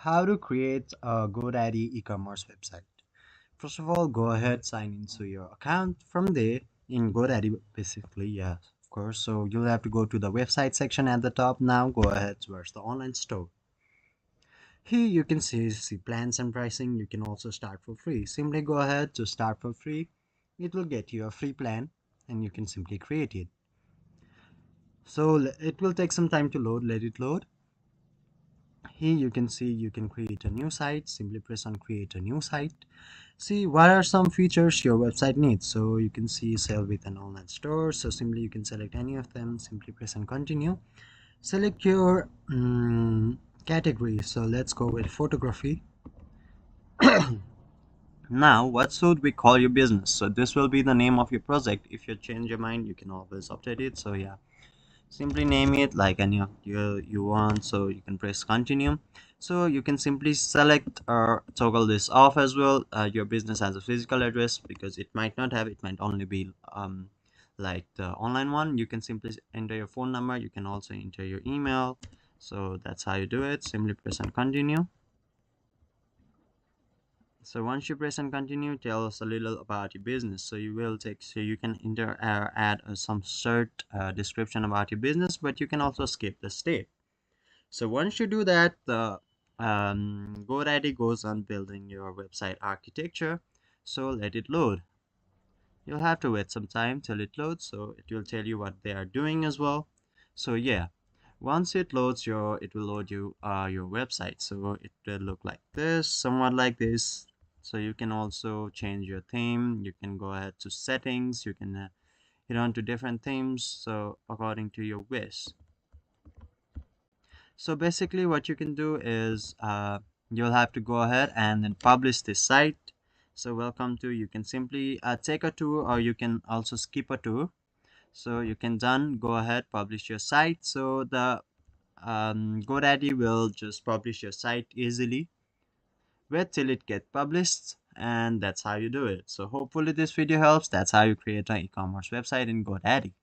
How to create a GoDaddy e-commerce website. First of all, go ahead, sign into your account. From there, in GoDaddy, basically, yes, of course. So you'll have to go to the website section at the top. Now go ahead towards the online store. Here you can see plans and pricing. You can also start for free. Simply go ahead to start for free. It will get you a free plan and you can simply create it. So it will take some time to load. Let it load. Here you can see you can create a new site. Simply press on create a new site. See what are some features your website needs. So you can see sell with an online store. So simply you can select any of them. Simply press on continue. Select your category. So let's go with photography. Now what should we call your business? So this will be the name of your project. If you change your mind, you can always update it. So yeah, simply name it like any of you want. So you can press continue. So you can simply select or toggle this off as well. Your business has a physical address because it might not have, it might only be like the online one. You can simply enter your phone number. You can also enter your email. So that's how you do it. Simply press on continue. So once you press and continue, tell us a little about your business. So you can add some short description about your business, but you can also skip the step. So once you do that, the GoDaddy goes on building your website architecture. So let it load. You'll have to wait some time till it loads. So it will tell you what they are doing as well. So yeah, once it loads it will load you your website. So it will look like this, somewhat like this. So you can also change your theme. You can go ahead to settings. You can hit on to different themes. So according to your wish. So basically what you can do is you'll have to go ahead and then publish this site. So welcome to, you can simply take a tour or you can also skip a tour. So you can go ahead, publish your site. So the GoDaddy will just publish your site easily. Wait till it gets published, and that's how you do it. So hopefully this video helps. That's how you create an e-commerce website in GoDaddy.